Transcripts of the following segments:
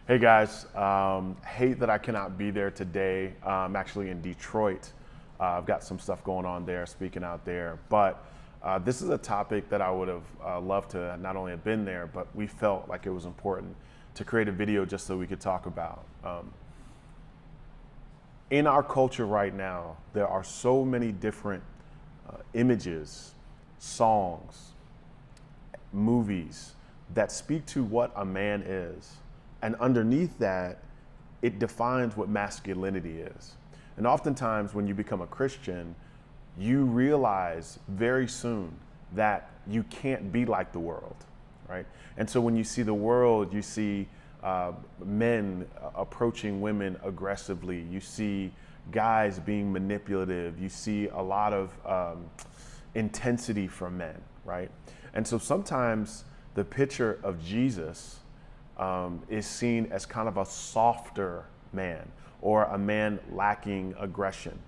Hey guys, hate that I cannot be there today. I'm actually in Detroit. I've got some stuff going on there, speaking out there. But this is a topic that I would have loved to not only have been there, but we felt like it was important to create a video just so we could talk about. In our culture right now, there are so many different images, songs, movies that speak to what a man is. And underneath that, it defines what masculinity is. And oftentimes, when you become a Christian, you realize very soon that you can't be like the world, right? And so when you see the world, you see men approaching women aggressively. You see guys being manipulative. You see a lot of intensity from men, right? And so sometimes the picture of Jesus is seen as kind of a softer man or a man lacking aggression.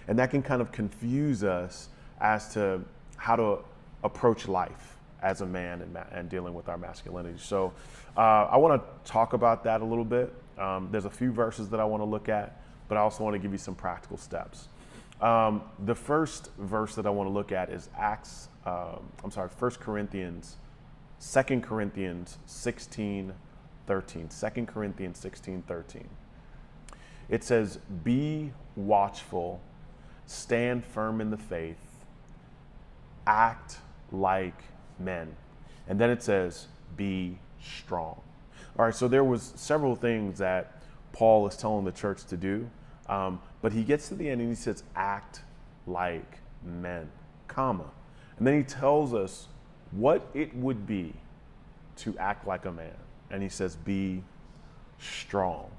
And that can kind of confuse us as to how to approach life as a man and dealing with our masculinity. So I want to talk about that a little bit. There's a few verses that I want to look at, but I also want to give you some practical steps. The first verse that I want to look at is 1 Corinthians, 2 Corinthians 16:13. 2 Corinthians 16:13. It says, "Be watchful, stand firm in the faith, act like men." And then it says, "Be strong." All right, so there was several things that Paul is telling the church to do, but he gets to the end and he says, "Act like men," comma. And then he tells us what it would be to act like a man. And he says, "Be strong,"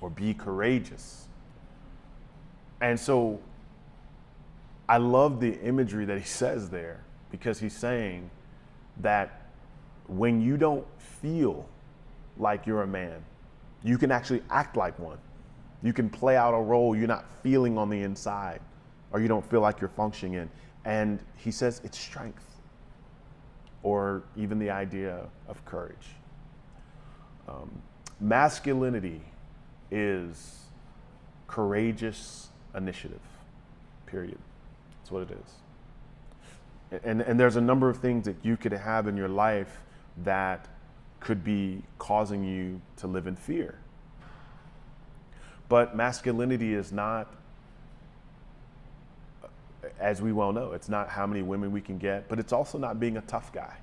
or "be courageous." And so I love the imagery that he says there, because he's saying that when you don't feel like you're a man, you can actually act like one. You can play out a role you're not feeling on the inside, or you don't feel like you're functioning in. And he says it's strength, or even the idea of courage. Masculinity is courageous initiative, period. That's what it is. And there's a number of things that you could have in your life that could be causing you to live in fear. But masculinity is not, as we well know, it's not how many women we can get, but it's also not being a tough guy.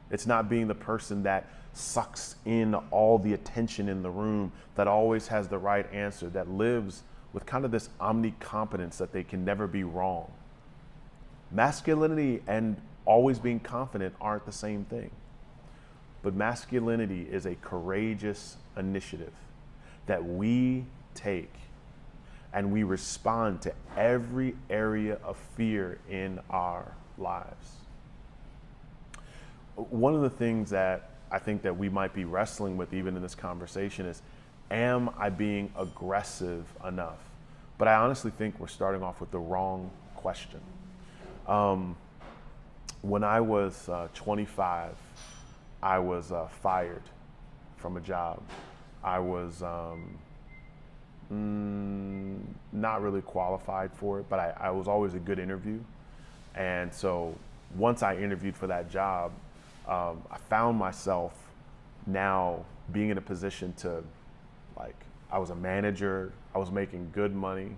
It's not being the person that sucks in all the attention in the room, that always has the right answer, that lives with kind of this omnicompetence that they can never be wrong. Masculinity and always being confident aren't the same thing. But masculinity is a courageous initiative that we take and we respond to every area of fear in our lives. One of the things that I think that we might be wrestling with even in this conversation is, am I being aggressive enough? But I honestly think we're starting off with the wrong question. When I was 25, I was fired from a job. I was not really qualified for it, but I was always a good interview. And so once I interviewed for that job, I found myself now being in a position to, I was a manager, I was making good money,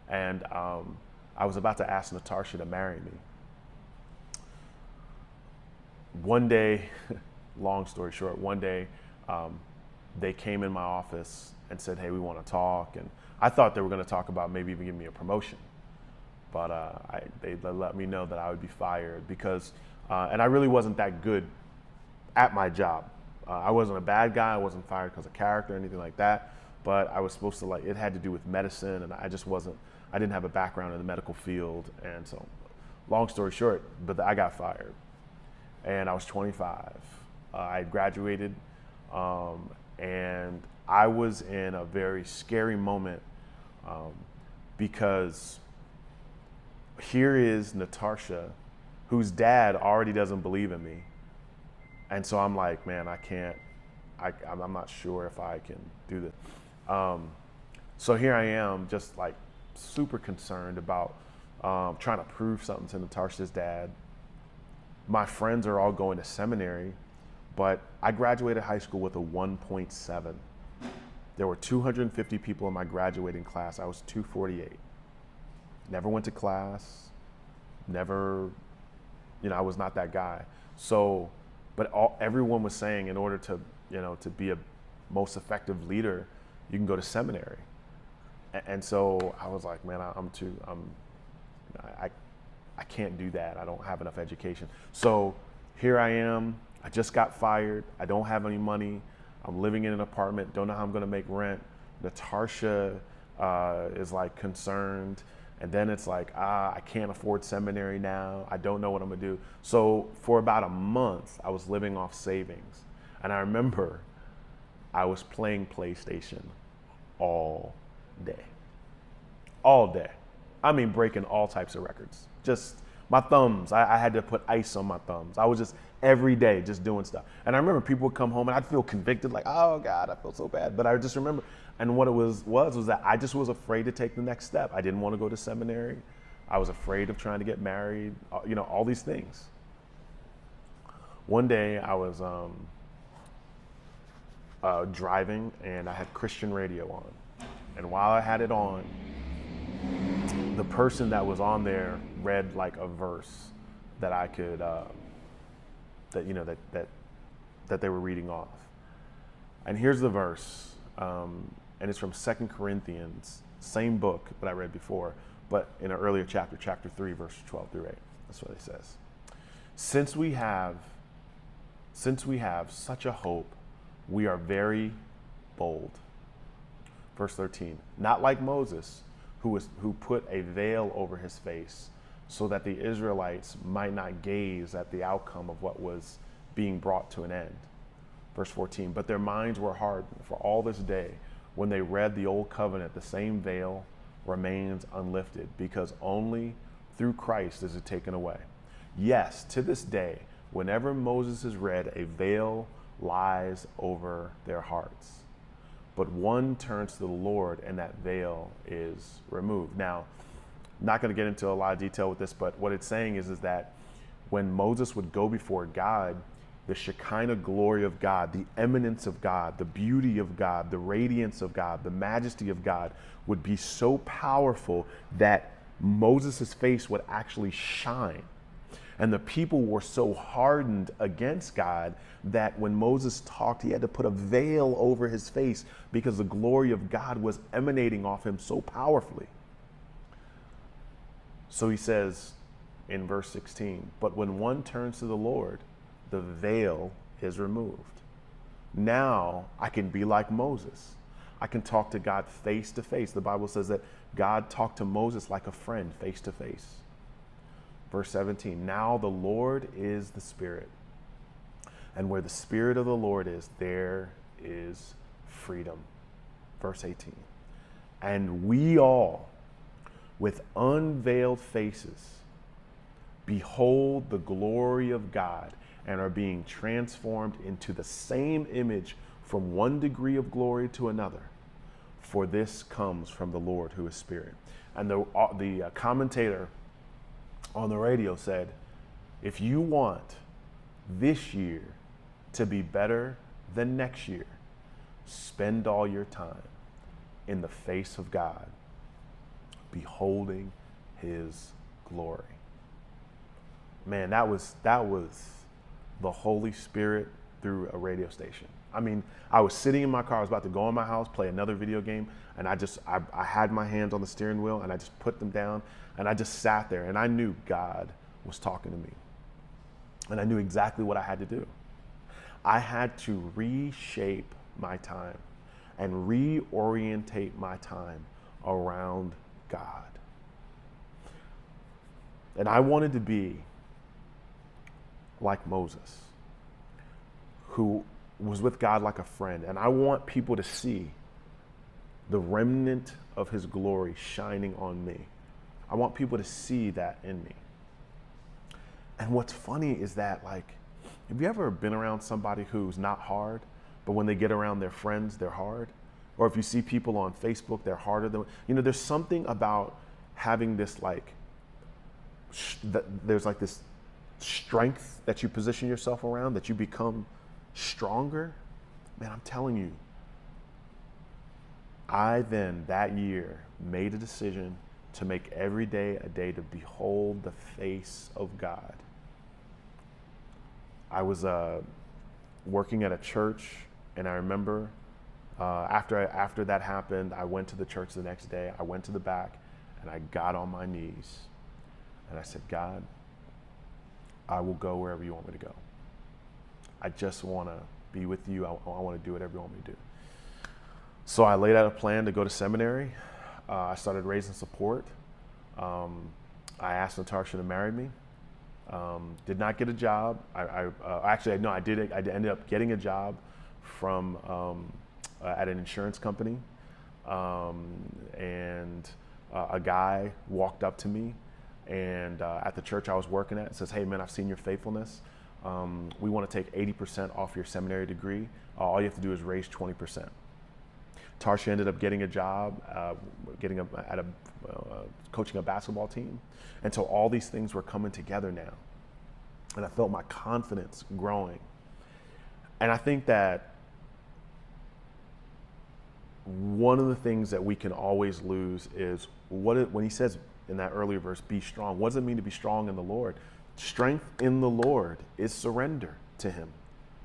and I was about to ask Natasha to marry me. One day, long story short, one day they came in my office and said, "Hey, we want to talk." And I thought they were going to talk about maybe even giving me a promotion. But they let me know that I would be fired because, and I really wasn't that good at my job. I wasn't a bad guy. I wasn't fired because of character or anything like that. But I was supposed to, it had to do with medicine, and I didn't have a background in the medical field. And so, long story short, but I got fired. And I was 25. I had graduated, and I was in a very scary moment because here is Natasha, whose dad already doesn't believe in me. And so I'm like, man, I I'm not sure if I can do this. So here I am, just like super concerned about trying to prove something to Natasha's dad. My friends are all going to seminary, but I graduated high school with a 1.7. There were 250 people in my graduating class. I was 248. Never went to class, never, I was not that guy. So, but everyone was saying in order to, to be a most effective leader, you can go to seminary. And so I was like, man, I can't do that. I don't have enough education. So here I am. I just got fired. I don't have any money. I'm living in an apartment. Don't know how I'm going to make rent. Natasha is like concerned. And then it's like, I can't afford seminary now. I don't know what I'm going to do. So for about a month, I was living off savings. And I remember I was playing PlayStation all day. All day. I mean, breaking all types of records. Just my thumbs. I had to put ice on my thumbs. I was just every day just doing stuff. And I remember people would come home and I'd feel convicted, like, oh God, I feel so bad. But I just remember, and what it was that I just was afraid to take the next step. I didn't want to go to seminary. I was afraid of trying to get married, all these things. One day I was driving and I had Christian radio on. And while I had it on, the person that was on there read like a verse that I could, that they were reading off. And here's the verse, and it's from 2 Corinthians, same book that I read before, but in an earlier chapter 3, verse 12 through 8. That's what it says. Since we have such a hope, we are very bold. Verse 13, not like Moses, who put a veil over his face so that the Israelites might not gaze at the outcome of what was being brought to an end. Verse 14, but their minds were hardened for all this day. When they read the old covenant, the same veil remains unlifted, because only through Christ is it taken away. Yes, to this day, whenever Moses is read, a veil lies over their hearts. But one turns to the Lord and that veil is removed. Now, I'm not going to get into a lot of detail with this, but what it's saying is that when Moses would go before God, the Shekinah glory of God, the eminence of God, the beauty of God, the radiance of God, the majesty of God would be so powerful that Moses' face would actually shine. And the people were so hardened against God that when Moses talked, he had to put a veil over his face because the glory of God was emanating off him so powerfully. So he says in verse 16, but when one turns to the Lord, the veil is removed. Now I can be like Moses. I can talk to God face to face. The Bible says that God talked to Moses like a friend, face to face. Verse 17, now the Lord is the Spirit. And where the Spirit of the Lord is, there is freedom. Verse 18, and we all, with unveiled faces, behold the glory of God and are being transformed into the same image from one degree of glory to another. For this comes from the Lord who is Spirit. And the commentator on the radio said, if you want this year to be better than next year, spend all your time in the face of God, beholding his glory. Man, that was the Holy Spirit through a radio station. I mean, I was sitting in my car, I was about to go in my house, play another video game, and I had my hands on the steering wheel and I just put them down and I just sat there and I knew God was talking to me. And I knew exactly what I had to do. I had to reshape my time and reorientate my time around God. And I wanted to be like Moses, who was with God like a friend. And I want people to see the remnant of his glory shining on me. I want people to see that in me. And what's funny is that, like, have you ever been around somebody who's not hard, but when they get around their friends, they're hard. Or if you see people on Facebook, they're harder than, there's something about having this like, there's like this strength that you position yourself around, that you become stronger. Man, I'm telling you, I then that year made a decision to make every day a day to behold the face of God. I was working at a church, and I remember after that happened, I went to the church the next day. I went to the back, and I got on my knees, and I said, God, I will go wherever you want me to go. I just want to be with you. I want to do whatever you want me to do. So I laid out a plan to go to seminary. I started raising support. I asked Natasha to marry me. Did not get a job. I did. I ended up getting a job from at an insurance company, and a guy walked up to me, and at the church I was working at, and says, "Hey man, I've seen your faithfulness. We want to take 80% off your seminary degree. All you have to do is raise 20%." Tarsha ended up getting a job, coaching a basketball team. And so all these things were coming together now. And I felt my confidence growing. And I think that one of the things that we can always lose is when he says in that earlier verse, be strong. What does it mean to be strong in the Lord? Strength in the Lord is surrender to him.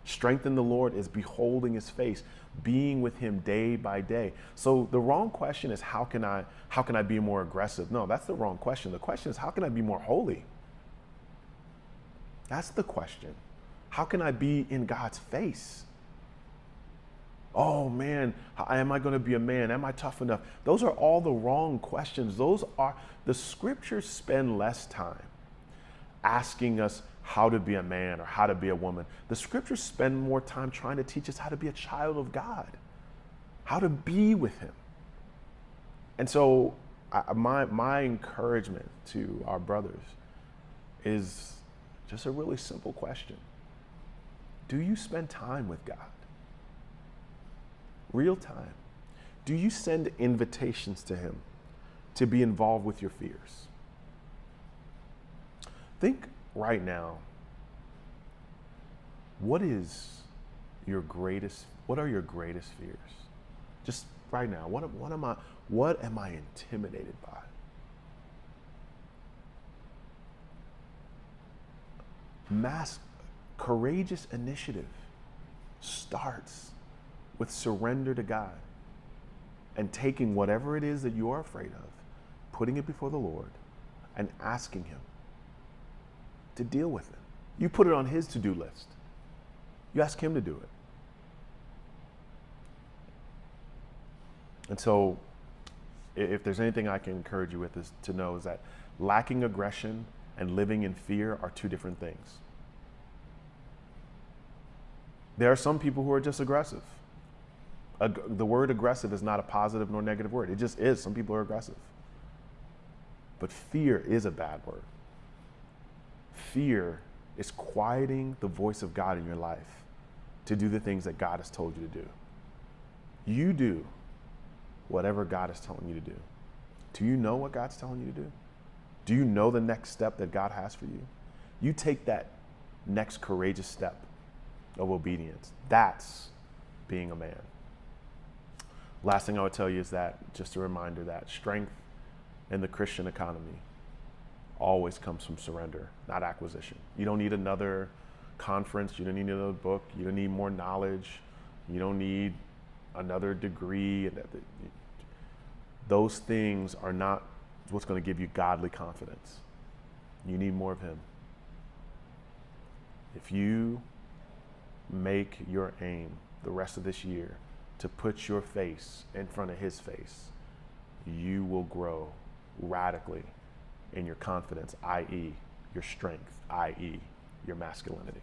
Strength in the Lord is beholding his face, being with him day by day. So the wrong question is, how can I be more aggressive? No, that's the wrong question. The question is, how can I be more holy? That's the question. How can I be in God's face? Oh man, am I going to be a man? Am I tough enough? Those are all the wrong questions. The scriptures spend less time asking us how to be a man or how to be a woman. The scriptures spend more time trying to teach us how to be a child of God, how to be with him. And so my encouragement to our brothers is just a really simple question. Do you spend time with God? Real time. Do you send invitations to him to be involved with your fears? Think right now, what are your greatest fears? Just right now, what am I intimidated by? Courageous initiative starts with surrender to God and taking whatever it is that you are afraid of, putting it before the Lord and asking him to deal with it. You put it on his to-do list. You ask him to do it. And so if there's anything I can encourage you with is to know is that lacking aggression and living in fear are two different things. There are some people who are just aggressive. The word aggressive is not a positive nor negative word. It just is. Some people are aggressive. But fear is a bad word. Fear is quieting the voice of God in your life to do the things that God has told you to do. You do whatever God is telling you to do. Do you know what God's telling you to do? Do you know the next step that God has for you? You take that next courageous step of obedience. That's being a man. Last thing I would tell you is that, just a reminder that strength in the Christian economy always comes from surrender, not acquisition. You don't need another conference. You don't need another book. You don't need more knowledge. You don't need another degree. Those things are not what's going to give you godly confidence. You need more of him. If you make your aim the rest of this year to put your face in front of his face, you will grow radically in your confidence, i.e., your strength, i.e., your masculinity.